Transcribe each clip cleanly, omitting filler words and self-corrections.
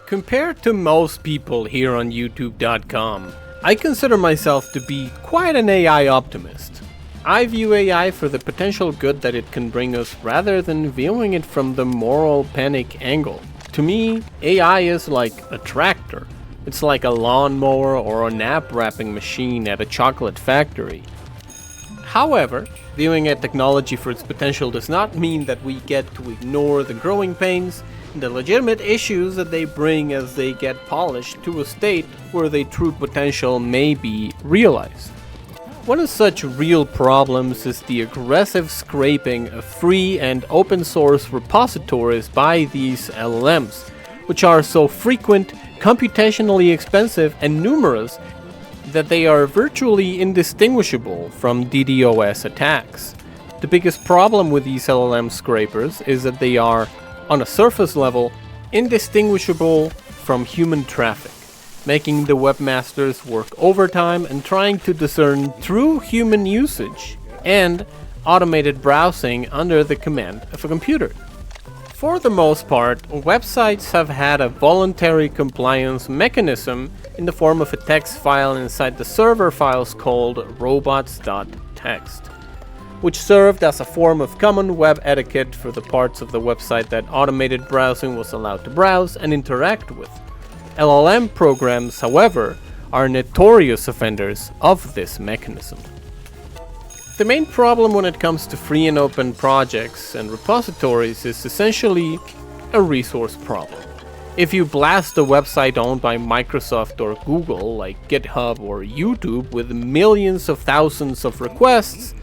Compared to most people here on YouTube.com, I consider myself to be quite an AI optimist. I view AI for the potential good that it can bring us rather than viewing it from the moral panic angle. To me, AI is like a tractor. It's like a lawnmower or a nap wrapping machine at a chocolate factory. However, viewing a technology for its potential does not mean that we get to ignore the growing pains and the legitimate issues that they bring as they get polished to a state where their true potential may be realized. One of such real problems is the aggressive scraping of free and open source repositories by these LLMs, which are so frequent, computationally expensive, and numerous that they are virtually indistinguishable from DDoS attacks. The biggest problem with these LLM scrapers is that they are, on a surface level, indistinguishable from human traffic, making the webmasters work overtime and trying to discern true human usage and automated browsing under the command of a computer. For the most part, websites have had a voluntary compliance mechanism in the form of a text file inside the server files called robots.txt, which served as a form of common web etiquette for the parts of the website that automated browsing was allowed to browse and interact with. LLM programs, however, are notorious offenders of this mechanism. The main problem when it comes to free and open projects and repositories is essentially a resource problem. If you blast a website owned by Microsoft or Google, like GitHub or YouTube, with millions of thousands of requests,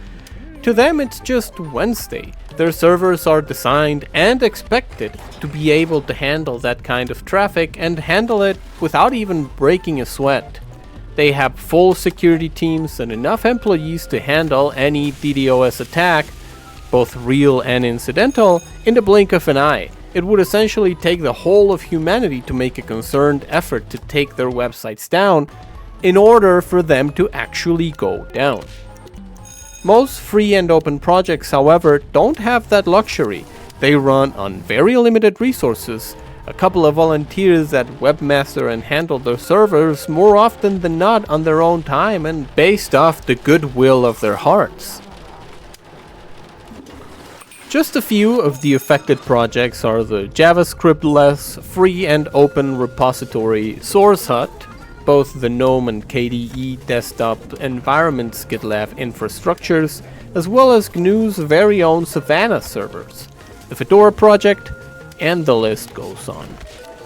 to them it's just Wednesday. Their servers are designed and expected to be able to handle that kind of traffic and handle it without even breaking a sweat. They have full security teams and enough employees to handle any DDoS attack, both real and incidental, in the blink of an eye. It would essentially take the whole of humanity to make a concerted effort to take their websites down in order for them to actually go down. Most free and open projects, however, don't have that luxury. They run on very limited resources, a couple of volunteers that webmaster and handle their servers more often than not on their own time and based off the goodwill of their hearts. Just a few of the affected projects are the JavaScript-less, free and open repository SourceHut, both the GNOME and KDE desktop environments GitLab infrastructures, as well as GNU's very own Savannah servers, the Fedora project, and the list goes on.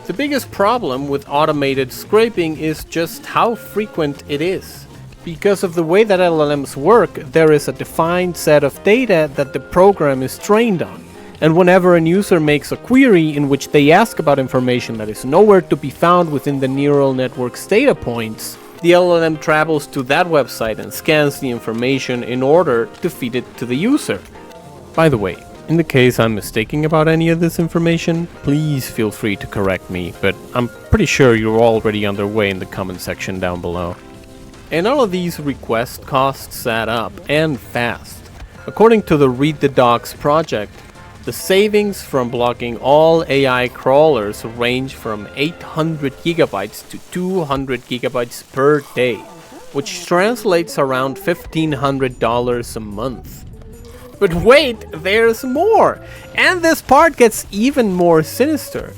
The biggest problem with automated scraping is just how frequent it is. Because of the way that LLMs work, there is a defined set of data that the program is trained on. And whenever a user makes a query in which they ask about information that is nowhere to be found within the neural network's data points, the LLM travels to that website and scans the information in order to feed it to the user. By the way, in the case I'm mistaken about any of this information, please feel free to correct me, but I'm pretty sure you're already underway in the comment section down below. And all of these request costs add up, and fast. According to the Read the Docs project, the savings from blocking all AI crawlers range from 800 gigabytes to 200 gigabytes per day, which translates around $1,500 a month. But wait, there's more! And this part gets even more sinister.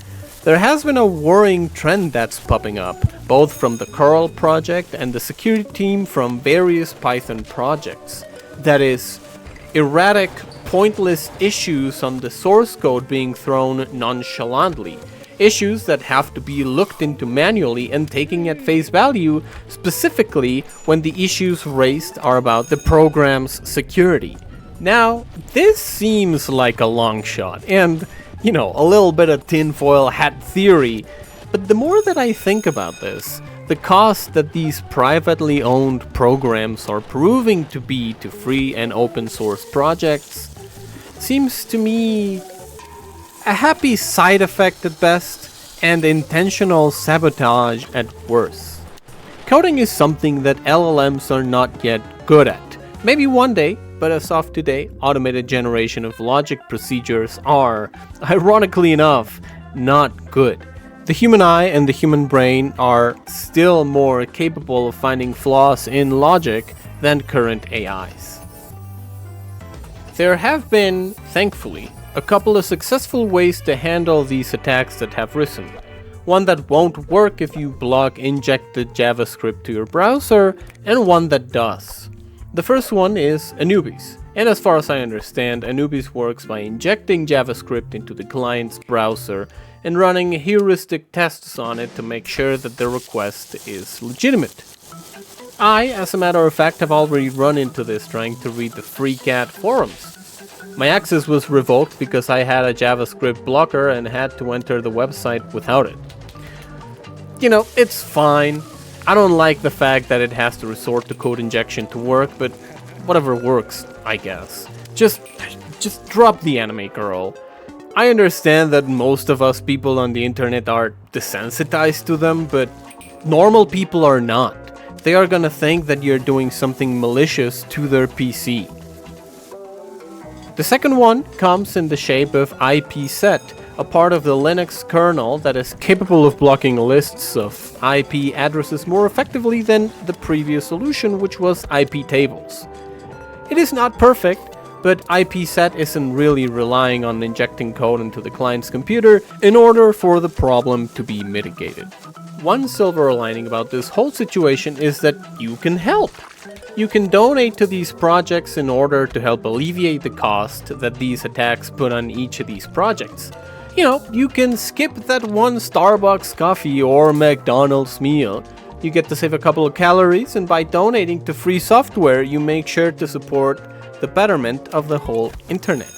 There has been a worrying trend that's popping up, both from the curl project and the security team from various Python projects. That is, erratic, pointless issues on the source code being thrown nonchalantly. Issues that have to be looked into manually and taken at face value, specifically when the issues raised are about the program's security. Now, this seems like a long shot and, a little bit of tinfoil hat theory, but the more that I think about this, the cost that these privately owned programs are proving to be to free and open source projects seems to me a happy side effect at best and intentional sabotage at worst. Coding is something that LLMs are not yet good at. Maybe one day, but as of today, automated generation of logic procedures are, ironically enough, not good. The human eye and the human brain are still more capable of finding flaws in logic than current AIs. There have been, thankfully, a couple of successful ways to handle these attacks that have risen. One that won't work if you block injected JavaScript to your browser, and one that does. The first one is Anubis, and as far as I understand, Anubis works by injecting JavaScript into the client's browser and running heuristic tests on it to make sure that the request is legitimate. I, as a matter of fact, have already run into this trying to read the FreeCAD forums. My access was revoked because I had a JavaScript blocker and had to enter the website without it. You know, it's fine. I don't like the fact that it has to resort to code injection to work, but whatever works, I guess. Just drop the anime girl. I understand that most of us people on the internet are desensitized to them, but normal people are not. They are gonna think that you're doing something malicious to their PC. The second one comes in the shape of ipset, a part of the Linux kernel that is capable of blocking lists of IP addresses more effectively than the previous solution, which was IP tables. It is not perfect, but ipset isn't really relying on injecting code into the client's computer in order for the problem to be mitigated. One silver lining about this whole situation is that you can help. You can donate to these projects in order to help alleviate the cost that these attacks put on each of these projects. You know, you can skip that one Starbucks coffee or McDonald's meal. You get to save a couple of calories, and by donating to free software, you make sure to support the betterment of the whole internet.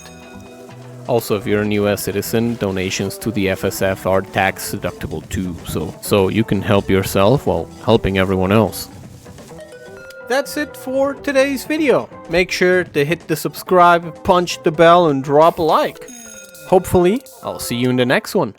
Also, if you're a US citizen, donations to the FSF are tax deductible too, so you can help yourself while helping everyone else. That's it for today's video. Make sure to hit the subscribe, punch the bell, and drop a like. Hopefully, I'll see you in the next one.